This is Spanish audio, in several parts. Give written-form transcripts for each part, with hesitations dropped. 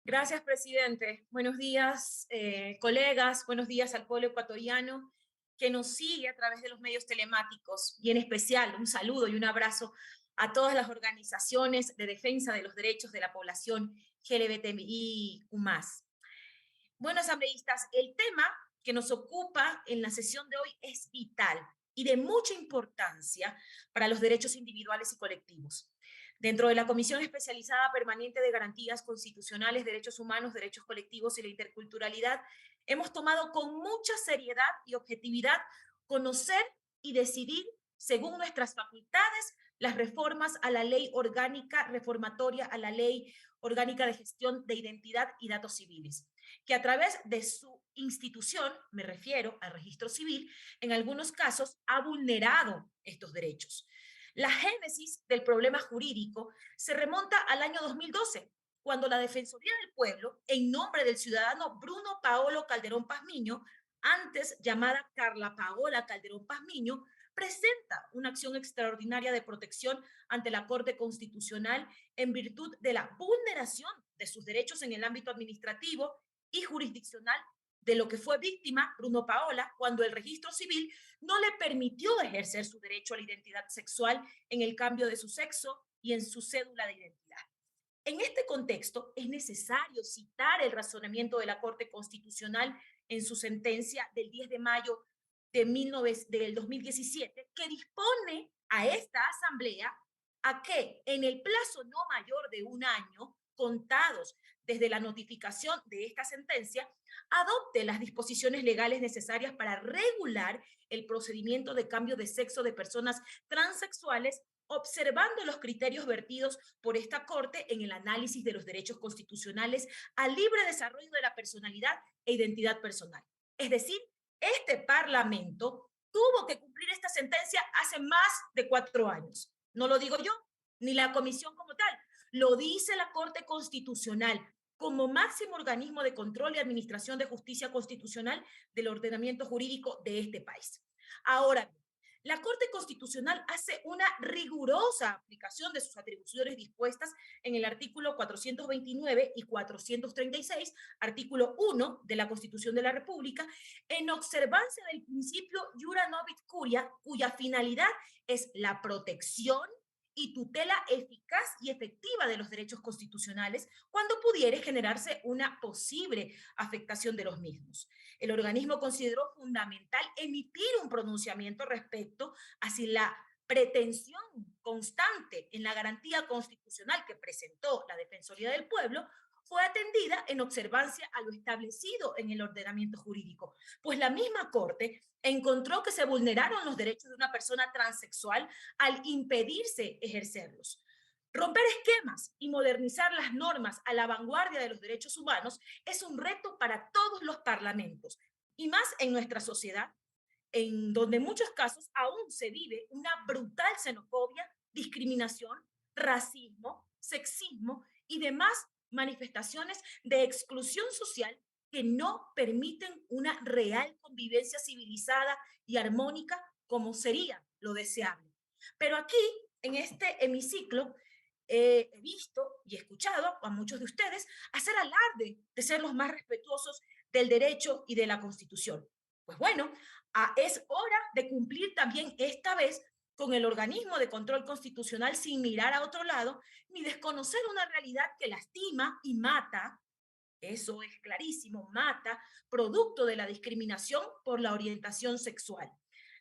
Gracias, presidente. Buenos días, colegas. Buenos días al pueblo ecuatoriano que nos sigue a través de los medios telemáticos. Y en especial, un saludo y un abrazo a todas las organizaciones de defensa de los derechos de la población LGBTIQ+. Bueno, asambleístas, el tema que nos ocupa en la sesión de hoy es vital y de mucha importancia para los derechos individuales y colectivos. Dentro de la Comisión Especializada Permanente de Garantías Constitucionales, Derechos Humanos, Derechos Colectivos y la Interculturalidad, hemos tomado con mucha seriedad y objetividad conocer y decidir, según nuestras facultades, las reformas a la ley orgánica reformatoria, a la ley orgánica de gestión de identidad y datos civiles, que a través de su institución, me refiero al registro civil, en algunos casos ha vulnerado estos derechos. La génesis del problema jurídico se remonta al año 2012, cuando la Defensoría del Pueblo, en nombre del ciudadano Bruno Paolo Calderón Pazmiño, antes llamada Carla Paola Calderón Pazmiño, presenta una acción extraordinaria de protección ante la Corte Constitucional en virtud de la vulneración de sus derechos en el ámbito administrativo y jurisdiccional de lo que fue víctima Bruno Paola cuando el registro civil no le permitió ejercer su derecho a la identidad sexual en el cambio de su sexo y en su cédula de identidad. En este contexto, es necesario citar el razonamiento de la Corte Constitucional en su sentencia del 10 de mayo del 2017, que dispone a esta Asamblea a que en el plazo no mayor de un año, contados desde la notificación de esta sentencia, adopte las disposiciones legales necesarias para regular el procedimiento de cambio de sexo de personas transexuales, observando los criterios vertidos por esta Corte en el análisis de los derechos constitucionales al libre desarrollo de la personalidad e identidad personal. Es decir, este Parlamento tuvo que cumplir esta sentencia hace más de 4 años. No lo digo yo, ni la comisión como tal, lo dice la Corte Constitucional como máximo organismo de control y administración de justicia constitucional del ordenamiento jurídico de este país. Ahora, la Corte Constitucional hace una rigurosa aplicación de sus atribuciones dispuestas en el artículo 429 y 436, artículo 1 de la Constitución de la República, en observancia del principio Iura Novit Curia, cuya finalidad es la protección y tutela eficaz y efectiva de los derechos constitucionales cuando pudiere generarse una posible afectación de los mismos. El organismo consideró fundamental emitir un pronunciamiento respecto a si la pretensión constante en la garantía constitucional que presentó la Defensoría del Pueblo fue atendida en observancia a lo establecido en el ordenamiento jurídico, pues la misma Corte encontró que se vulneraron los derechos de una persona transexual al impedirse ejercerlos. Romper esquemas y modernizar las normas a la vanguardia de los derechos humanos es un reto para todos los parlamentos, y más en nuestra sociedad, en donde en muchos casos aún se vive una brutal xenofobia, discriminación, racismo, sexismo y demás manifestaciones de exclusión social que no permiten una real convivencia civilizada y armónica como sería lo deseable. Pero aquí, en este hemiciclo, he visto y escuchado a muchos de ustedes hacer alarde de ser los más respetuosos del derecho y de la Constitución. Pues bueno, es hora de cumplir también esta vez con el organismo de control constitucional sin mirar a otro lado ni desconocer una realidad que lastima y mata. Eso es clarísimo, mata, producto de la discriminación por la orientación sexual.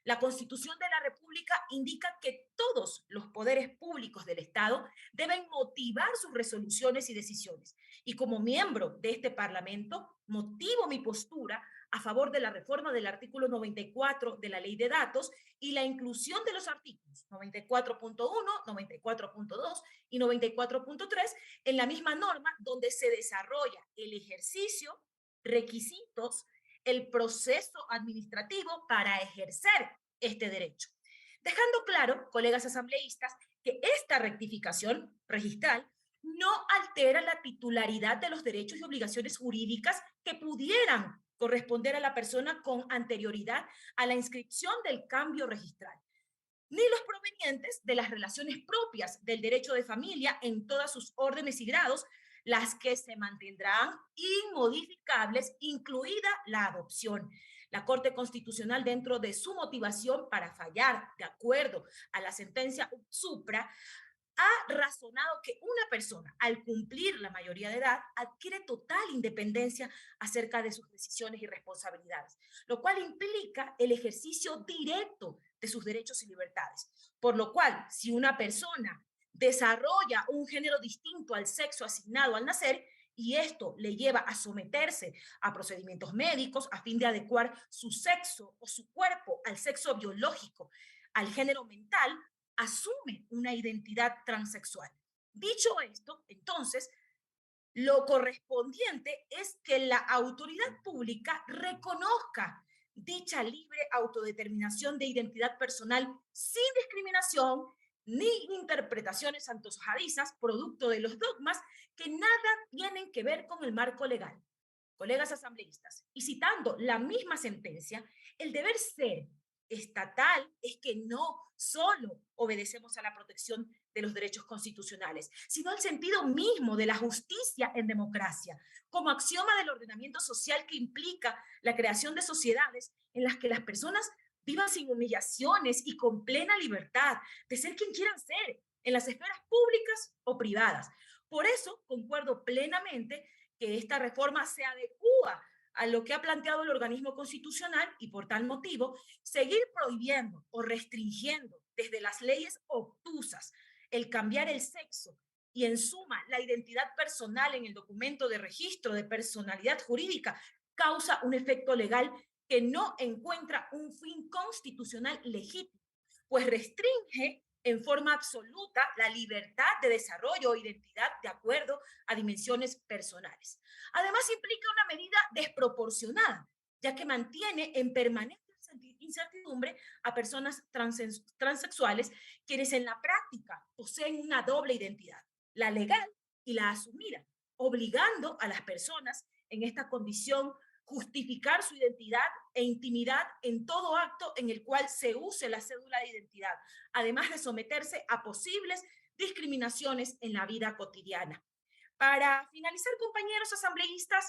La Constitución de la República indica que todos los poderes públicos del Estado deben motivar sus resoluciones y decisiones. Y como miembro de este Parlamento, motivo mi postura a favor de la reforma del artículo 94 de la Ley de Datos y la inclusión de los artículos 94.1, 94.2 y 94.3 en la misma norma donde se desarrolla el ejercicio, requisitos, el proceso administrativo para ejercer este derecho. Dejando claro, colegas asambleístas, que esta rectificación registral no altera la titularidad de los derechos y obligaciones jurídicas que pudieran corresponder a la persona con anterioridad a la inscripción del cambio registral, ni los provenientes de las relaciones propias del derecho de familia en todas sus órdenes y grados, las que se mantendrán inmodificables, incluida la adopción. La Corte Constitucional, dentro de su motivación para fallar, de acuerdo a la sentencia Supra, ha razonado que una persona, al cumplir la mayoría de edad, adquiere total independencia acerca de sus decisiones y responsabilidades, lo cual implica el ejercicio directo de sus derechos y libertades. Por lo cual, si una persona desarrolla un género distinto al sexo asignado al nacer, y esto le lleva a someterse a procedimientos médicos a fin de adecuar su sexo o su cuerpo al sexo biológico, al género mental, asume una identidad transexual. Dicho esto, entonces, lo correspondiente es que la autoridad pública reconozca dicha libre autodeterminación de identidad personal sin discriminación ni interpretaciones antojadizas producto de los dogmas que nada tienen que ver con el marco legal. Colegas asambleístas, y citando la misma sentencia, el deber ser estatal es que no solo obedecemos a la protección de los derechos constitucionales, sino al sentido mismo de la justicia en democracia, como axioma del ordenamiento social que implica la creación de sociedades en las que las personas vivan sin humillaciones y con plena libertad de ser quien quieran ser, en las esferas públicas o privadas. Por eso concuerdo plenamente que esta reforma se adecúa a lo que ha planteado el organismo constitucional y por tal motivo seguir prohibiendo o restringiendo desde las leyes obtusas el cambiar el sexo y en suma la identidad personal en el documento de registro de personalidad jurídica causa un efecto legal que no encuentra un fin constitucional legítimo, pues restringe en forma absoluta la libertad de desarrollo o identidad de acuerdo a dimensiones personales. Además, implica una medida desproporcionada, ya que mantiene en permanente incertidumbre a personas transexuales, quienes en la práctica poseen una doble identidad, la legal y la asumida, obligando a las personas en esta condición justificar su identidad e intimidad en todo acto en el cual se use la cédula de identidad, además de someterse a posibles discriminaciones en la vida cotidiana. Para finalizar, compañeros asambleístas,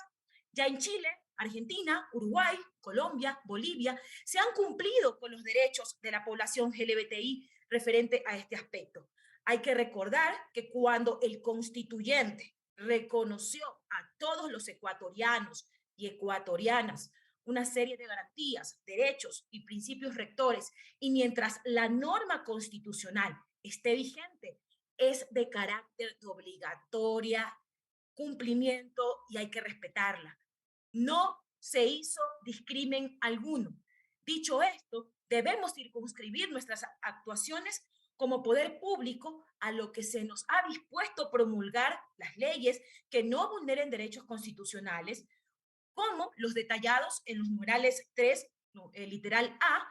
ya en Chile, Argentina, Uruguay, Colombia, Bolivia, se han cumplido con los derechos de la población LGBTI referente a este aspecto. Hay que recordar que cuando el constituyente reconoció a todos los ecuatorianos y ecuatorianas una serie de garantías, derechos y principios rectores, y mientras la norma constitucional esté vigente, es de carácter de obligatoria cumplimiento y hay que respetarla. No se hizo discrimen alguno. Dicho esto, debemos circunscribir nuestras actuaciones como poder público a lo que se nos ha dispuesto promulgar las leyes que no vulneren derechos constitucionales, como los detallados en los numerales 3, no, literal A,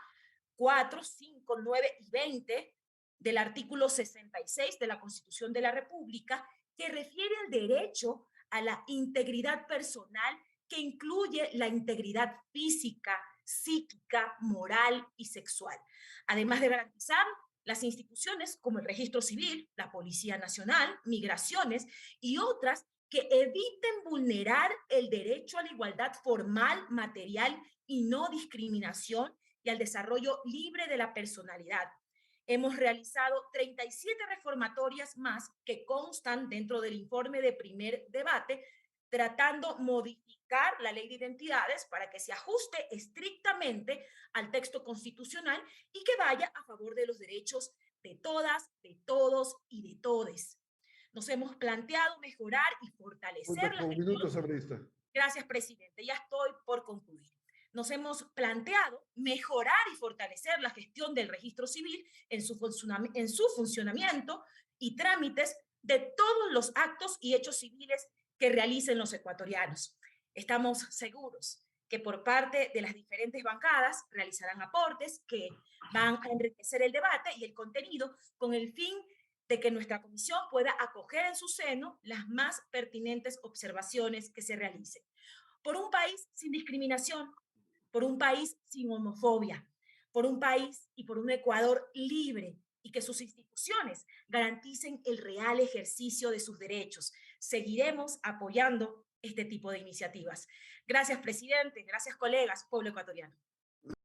4, 5, 9 y 20 del artículo 66 de la Constitución de la República, que refiere al derecho a la integridad personal, que incluye la integridad física, psíquica, moral y sexual, además de garantizar las instituciones como el Registro Civil, la Policía Nacional, Migraciones y otras que eviten vulnerar el derecho a la igualdad formal, material y no discriminación y al desarrollo libre de la personalidad. Hemos realizado 37 reformatorias más que constan dentro del informe de primer debate, tratando modificar la ley de identidades para que se ajuste estrictamente al texto constitucional y que vaya a favor de los derechos de todas, de todos y de todes. Nos hemos planteado mejorar y fortalecer la gestión. Minutos, asambleísta. Gracias, presidente. Ya estoy por concluir. Nos hemos planteado mejorar y fortalecer la gestión del registro civil en su funcionamiento y trámites de todos los actos y hechos civiles que realicen los ecuatorianos. Estamos seguros que por parte de las diferentes bancadas realizarán aportes que van a enriquecer el debate y el contenido con el fin de que nuestra comisión pueda acoger en su seno las más pertinentes observaciones que se realicen. Por un país sin discriminación, por un país sin homofobia, por un país y por un Ecuador libre y que sus instituciones garanticen el real ejercicio de sus derechos. Seguiremos apoyando este tipo de iniciativas. Gracias, presidente. Gracias, colegas, pueblo ecuatoriano.